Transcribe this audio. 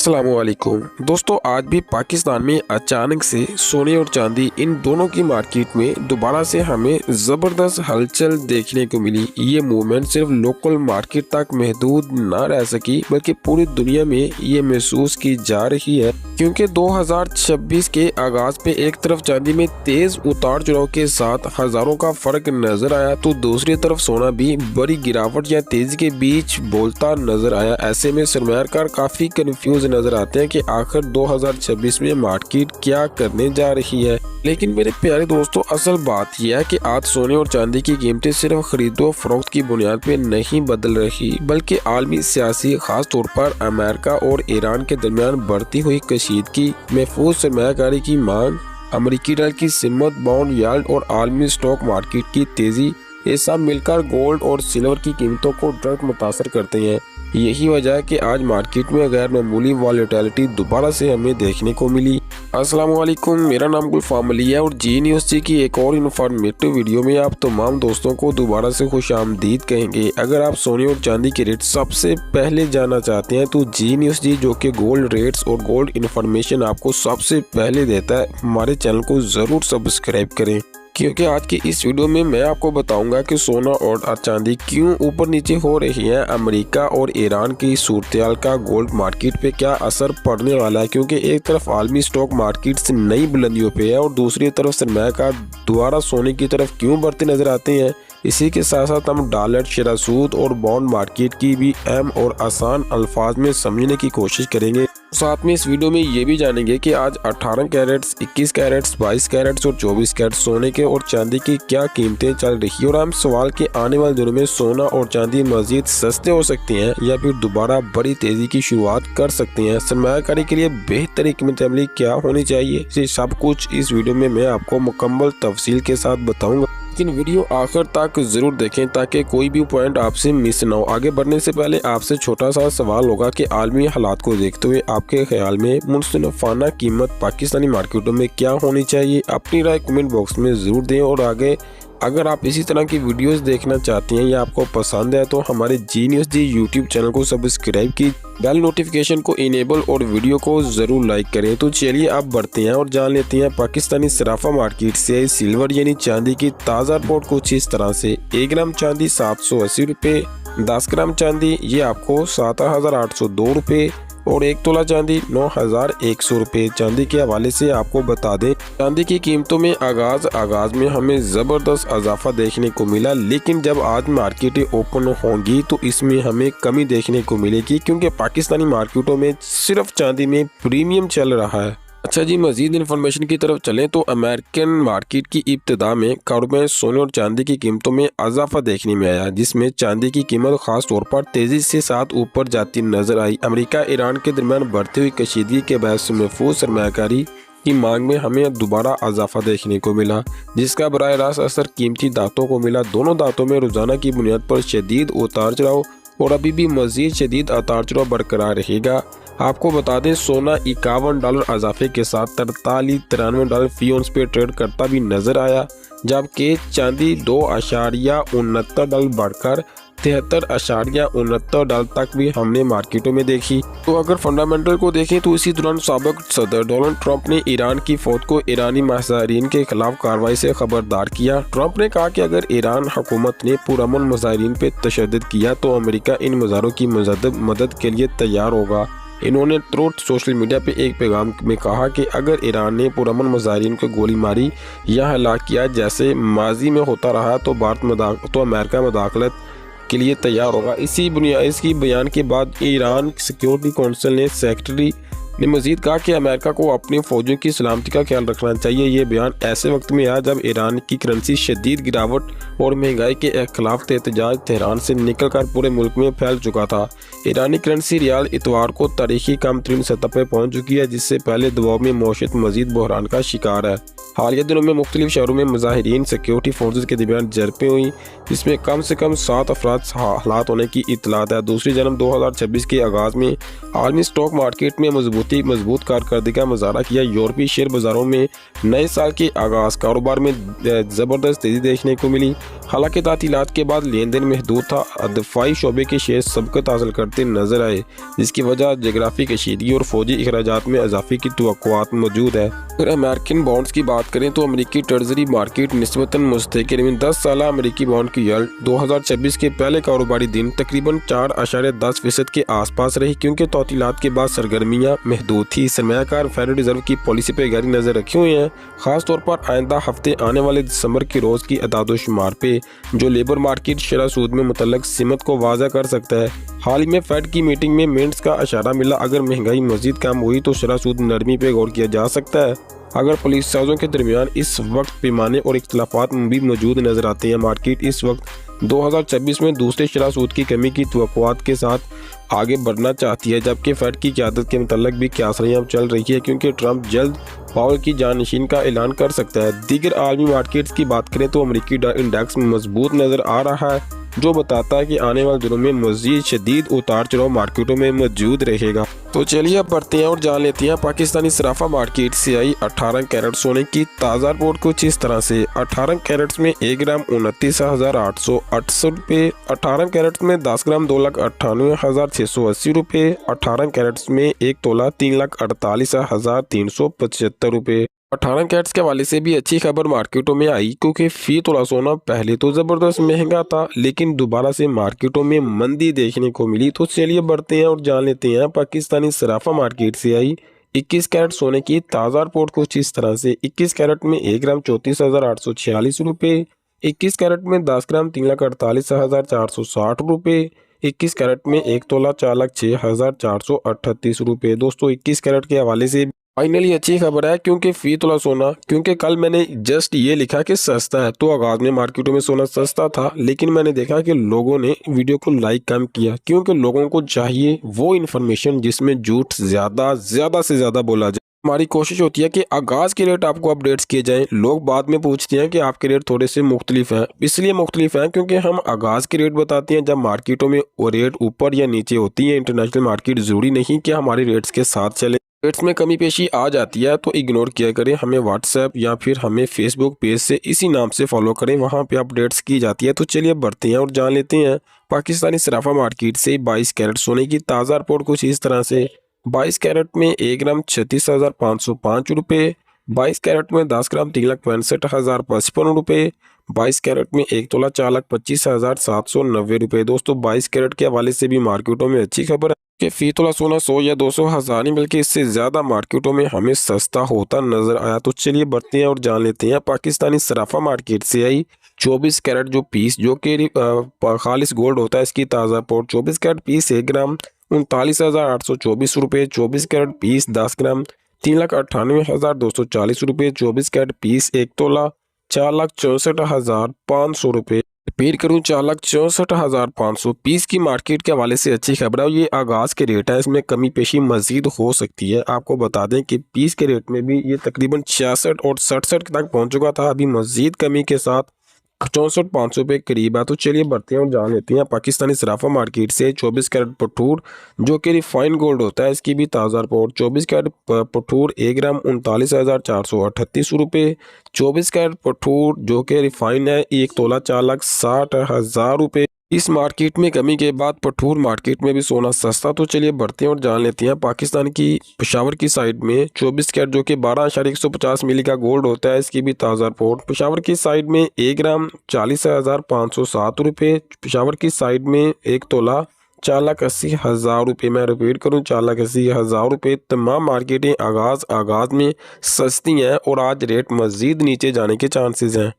अस्सलामुअलैकुम दोस्तों, आज भी पाकिस्तान में अचानक से सोने और चांदी इन दोनों की मार्केट में दोबारा से हमें ज़बरदस्त हलचल देखने को मिली। ये मूवमेंट सिर्फ लोकल मार्केट तक महदूद न रह सकी बल्कि पूरी दुनिया में ये महसूस की जा रही है, क्योंकि 2026 के आगाज पे एक तरफ चांदी में तेज उतार चढ़ाव के साथ हजारों का फर्क नजर आया तो दूसरी तरफ सोना भी बड़ी गिरावट या तेजी के बीच बोलता नजर आया। ऐसे में सरमायाकार काफी कंफ्यूज नजर आते हैं कि आखिर 2026 में मार्केट क्या करने जा रही है। लेकिन मेरे प्यारे दोस्तों, असल बात यह है कि आज सोने और चांदी की कीमतें सिर्फ खरीदो फरोख्त की बुनियाद पर नहीं बदल रही बल्कि आलमी सियासी, खास तौर पर अमेरिका और ईरान के दरमियान बढ़ती हुई कशीदगी, महफूज सरमायाकारी की मांग, अमेरिकी डॉलर की सिमत, बॉन्ड यील्ड और आलमी स्टॉक मार्केट की तेजी, ये सब मिलकर गोल्ड और सिल्वर की कीमतों को डायरेक्ट मुतासर करते हैं। यही वजह है कि आज मार्केट में गैर मामूली वॉलेटिलिटी दोबारा से हमें देखने को मिली। अस्सलाम वालेकुम, मेरा नाम गुलफाम अली है और जी न्यूज़ जी की एक और इन्फॉर्मेटिव वीडियो में आप तमाम दोस्तों को दोबारा से खुश आमदीद कहेंगे। अगर आप सोने और चांदी के रेट सबसे पहले जानना चाहते हैं तो जी न्यूज़ जी, जो कि गोल्ड रेट्स और गोल्ड इन्फॉर्मेशन आपको सबसे पहले देता है, हमारे चैनल को जरूर सब्सक्राइब करें, क्योंकि आज की इस वीडियो में मैं आपको बताऊंगा कि सोना और चांदी क्यों ऊपर नीचे हो रही है। अमेरिका और ईरान की सूरत का गोल्ड मार्केट पे क्या असर पड़ने वाला है, क्योंकि एक तरफ आलमी स्टॉक मार्केट से नई बुलंदियों पे है और दूसरी तरफ सरमायाकार दोबारा सोने की तरफ क्यों बढ़ते नजर आते हैं। इसी के साथ साथ हम डॉलर, शरह सूद और बॉन्ड मार्केट की भी अहम और आसान अल्फाज में समझने की कोशिश करेंगे। साथ में इस वीडियो में ये भी जानेंगे कि आज 18 कैरेट्स, 21 कैरेट्स, 22 कैरेट्स और 24 कैरेट्स सोने के और चांदी की क्या कीमतें चल रही है और हम सवाल के आने वाले दिनों में सोना और चांदी मजीद सस्ते हो सकते हैं या फिर दोबारा बड़ी तेजी की शुरुआत कर सकते हैं। सरमायाकारी के लिए बेहतर हिकमत अमली क्या होनी चाहिए, ये सब कुछ इस वीडियो में मैं आपको मुकम्मल तफसील के साथ बताऊंगा। लेकिन वीडियो आखिर तक जरूर देखें ताकि कोई भी पॉइंट आपसे मिस ना हो। आगे बढ़ने से पहले आपसे छोटा सा सवाल होगा कि आलमी हालात को देखते हुए आपके ख्याल में मुनसनफाना कीमत पाकिस्तानी मार्केटों में क्या होनी चाहिए, अपनी राय कमेंट बॉक्स में जरूर दें। और आगे अगर आप इसी तरह की वीडियोस देखना चाहती हैं या आपको पसंद है तो हमारे जी न्यूज़ जी यूट्यूब चैनल को सब्सक्राइब की बेल नोटिफिकेशन को इनेबल और वीडियो को जरूर लाइक करें। तो चलिए अब बढ़ते हैं और जान लेते हैं पाकिस्तानी सराफा मार्केट से सिल्वर यानी चांदी की ताज़ा रिपोर्ट कुछ इस तरह से। 1 ग्राम चांदी 780 रुपये, 10 ग्राम चांदी ये आपको 7,802 रुपये और 1 तोला चांदी 9,100 रुपये। चांदी के हवाले से आपको बता दें, चांदी की कीमतों में आगाज में हमें ज़बरदस्त इजाफा देखने को मिला, लेकिन जब आज मार्केटें ओपन होंगी तो इसमें हमें कमी देखने को मिलेगी, क्योंकि पाकिस्तानी मार्केटों में सिर्फ चांदी में प्रीमियम चल रहा है। अच्छा जी, मजीद इन्फॉर्मेशन की तरफ चलें तो अमेरिकन मार्केट की इब्तिदा में कारोबार में सोने और चांदी की कीमतों में इजाफा देखने में आया, जिसमें चांदी की कीमत खास तौर पर तेजी से साथ ऊपर जाती नजर आई। अमेरिका ईरान के दरमियान बढ़ती हुई कशीदगी के बायस महफूज सरमायाकारी की मांग में हमें दोबारा इजाफा देखने को मिला, जिसका बराह रास्त असर कीमती धातों को मिला। दोनों धातों में रोजाना की बुनियाद पर शदीद उतार चढ़ाव और अभी भी मजीद शदीद उतार चढ़ाव बरकरार रहेगा। आपको बता दें, सोना $51 इजाफे के साथ 43-93 डॉलर फी औंस पे ट्रेड करता भी नजर आया, जबकि चांदी $2.69 बढ़कर $73.69 तक भी हमने मार्केटों में देखी। तो अगर फंडामेंटल को देखें तो इसी दौरान साबिक सदर डोनाल्ड ट्रंप ने ईरान की फौज को ईरानी मुजाहिरीन के खिलाफ कार्रवाई से खबरदार किया। ट्रंप ने कहा कि अगर ईरान हुकूमत ने पुरअमन मुजाहिरीन पे तशद्दुद किया तो अमेरिका इन मुजाहिरों की मदद के लिए तैयार होगा। इन्होंने ट्रूथ सोशल मीडिया पे एक पैगाम में कहा कि अगर ईरान ने पुरअमन मुजाहिरीन को गोली मारी या हलाक किया जैसे माजी में होता रहा तो अमेरिका मुदाखलत के लिए तैयार होगा। इसकी बयान के बाद ईरान सिक्योरिटी काउंसिल ने सेक्रेटरी ने मजीद कहा कि अमेरिका को अपनी फौजों की सलामती का ख्याल रखना चाहिए। ये बयान ऐसे वक्त में आया जब ईरान की करेंसी शदीद गिरावट और महंगाई के खिलाफ एहतजाज तेहरान से निकलकर पूरे मुल्क में फैल चुका था। ईरानी करेंसी रियाल इतवार को तारीखी कम तरीन सतह पर पहुंच चुकी है, जिससे पहले दबाव में मौशत मजीद बहरान का शिकार है। हालिया दिनों में मुख्तलिफ शहरों में मुजाहिरीन सिक्योरिटी फोर्सेज के दरमियान झड़पें हुई, जिसमें कम से कम 7 अफराद हलाक होने की इतलात है। दूसरी जानब 2026 के आगाज़ में आलमी स्टॉक मार्केट में मजबूत कारकर्दगी का मुजाहरा किया। यूरोपीय शेयर बाजारों में नए साल के आगाज़ कारोबार में ज़बरदस्त तेज़ी देखने को मिली। हालांकि तातीलात के बाद लेन देन महदूद था। दफाई शोबे के शेयर सबकत हासिल करते नजर आए, जिसकी वजह जोग्राफी कशीदगी और फौजी अखराजात में इजाफे की तवक्कुआत मौजूद है। अगर अमेरिकन बॉन्ड्स की बात करें तो अमेरिकी ट्रेजरी मार्केट निस्बतन मुस्तकिल में 10 साल अमेरिकी बॉन्ड की यील्ड 2026 के पहले कारोबारी दिन तकरीबन 4.10% के आसपास रही, क्योंकि तौतीलात के बाद सरगर्मियां महदूद थी। सरमायाकार फेडरल रिजर्व की पॉलिसी पर गहरी नजर रखे हुए हैं, खासतौर पर आइंदा हफ्ते आने वाले दिसंबर के रोज की अदाद-ओ-शुमार पे, जो लेबर मार्केट शरह सूद में मुतल्लक सिमत को वाज़ा कर सकता है। हाल ही में फेड की मीटिंग में मिंट्स का इशारा मिला, अगर महंगाई मजीद कम हुई तो शरह सूद नरमी पे गौर किया जा सकता है। अगर पुलिस साजों के दरमियान इस वक्त पैमाने और इख्तलाफात भी मौजूद नजर आते हैं। मार्केट इस वक्त 2026 में दूसरे शरह सूद की कमी की तवक्कुआत के साथ आगे बढ़ना चाहती है, जबकि फेड की क़यादत के मुतल्लिक भी क्यासरियाँ चल रही है, क्योंकि ट्रंप जल्द पावर की जानशीन का ऐलान कर सकता है। दीगर आलमी मार्केट्स की बात करें तो अमेरिकी इंडेक्स मजबूत नजर आ रहा है, जो बताता है कि आने वाले दिनों में मजीद शदीद उतार चढ़ाव मार्केटों में मौजूद रहेगा। तो चलिए अब बढ़ते हैं और जान लेते हैं पाकिस्तानी सराफा मार्केट से आई 18 कैरेट सोने की ताज़ा रिपोर्ट कुछ इस तरह से। 18 कैरेट्स में 1 ग्राम 29,868 रुपये, 18 कैरेट्स में 10 ग्राम 2,98,680 रुपये, 18 कैरेट्स में 1 तोला 3,48,375 रुपये। 18 कैरेट्स के हवाले से भी अच्छी खबर मार्केटों में आई, क्योंकि फी तोला सोना पहले तो ज़बरदस्त महंगा था, लेकिन दोबारा से मार्केटों में मंदी देखने को मिली। तो चलिए बढ़ते हैं और जान लेते हैं पाकिस्तानी सराफा मार्केट से आई 21 कैरेट सोने की ताज़ा रिपोर्ट कुछ इस तरह से। 21 कैरेट में 1 ग्राम 34,846 रुपये, 21 कैरेट में 10 ग्राम 3,48,460 रुपये, 21 कैरेट में 1 तोला 4,06,438 रुपये। दोस्तों 21 कैरेट के हवाले से फाइनली अच्छी खबर है, क्योंकि फी तोला सोना, क्योंकि कल मैंने जस्ट ये लिखा कि सस्ता है, तो आगाज में मार्केटों में सोना सस्ता था, लेकिन मैंने देखा कि लोगों ने वीडियो को लाइक कम किया, क्योंकि लोगों को चाहिए वो इन्फॉर्मेशन जिसमें झूठ ज्यादा से ज्यादा बोला जाए। हमारी कोशिश होती है कि आगाज के रेट आपको अपडेट्स किए जाएं। लोग बाद में पूछते हैं कि आपके रेट थोड़े से मुख्तलिफ हैं, इसलिए मुख्तलिफ हैं क्योंकि हम आगाज के रेट बताते हैं। जब मार्केटों में वो रेट ऊपर या नीचे होती है, इंटरनेशनल मार्केट जरूरी नहीं कि हमारे रेट्स के साथ चले। रेट्स में कमी पेशी आ जाती है तो इग्नोर किया करें। हमें व्हाट्सएप या फिर हमें फेसबुक पेज से इसी नाम से फॉलो करें, वहां पे अपडेट्स की जाती है। तो चलिए बढ़ते हैं और जान लेते हैं पाकिस्तानी सराफा मार्केट से 22 कैरेट सोने की ताज़ा रिपोर्ट कुछ इस तरह से। 22 कैरेट में 1 ग्राम 36,505 रुपये, 22 कैरेट में 10 ग्राम 3,65,055 रुपये, 22 कैरेट में 1 तोला 4,25,790 रुपये। दोस्तों 22 कैरेट के हवाले से भी मार्केटों में अच्छी खबर है कि फी तोला सोना 100 या 200 हज़ार नहीं बल्कि इससे ज़्यादा मार्केटों में हमें सस्ता होता नजर आया। तो चलिए बढ़ते हैं और जान लेते हैं पाकिस्तानी सराफा मार्केट से आई 24 कैरेट जो पीस, जो कि खालिस गोल्ड होता है, इसकी ताज़ा रिपोर्ट। 24 कैरेट पीस 1 ग्राम 39,824 रुपये, 24 कैरेट पीस 10 ग्राम 3,98,240 रुपये, 24 कैरेट पीस 1 तोला 4,64,500 रुपये। रिपीट करूं 4,64,500 पीस की मार्केट के हवाले से अच्छी खबर है। ये आगाज के रेट है, इसमें कमी पेशी मजीद हो सकती है। आपको बता दें कि पीस के रेट में भी ये तकरीबन 66 और 67 तक पहुंच चुका था, अभी मजीद कमी के साथ 64,500 पे करीब है। तो चलिए बढ़ते हैं और जान लेते हैं पाकिस्तानी सराफा मार्केट से 24 कैरेट पठूर जो कि रिफाइंड गोल्ड होता है, इसकी भी ताज़ा रिपोर्ट। 24 कैरेट पठूर 1 ग्राम 39,438 रुपये, 24 कैरेट पठूर जो कि रिफाइंड है 1 तोला 4,60,000 रुपये। इस मार्केट में कमी के बाद पठूर मार्केट में भी सोना सस्ता। तो चलिए बढ़ते हैं और जान लेते हैं पाकिस्तान की पेशावर की साइड में 24 कैरेट जो कि 12.150 मिली का गोल्ड होता है, इसकी भी ताज़ा रिपोर्ट। पेशावर की साइड में 1 ग्राम 40,507 रुपये, पेशावर की साइड में 1 तोला 4,80,000 रुपये। मैं रिपीट करूं 4,80,000 रुपये। तमाम मार्केटें आगाज में सस्ती हैं और आज रेट मज़ीद नीचे जाने के चांसेस हैं।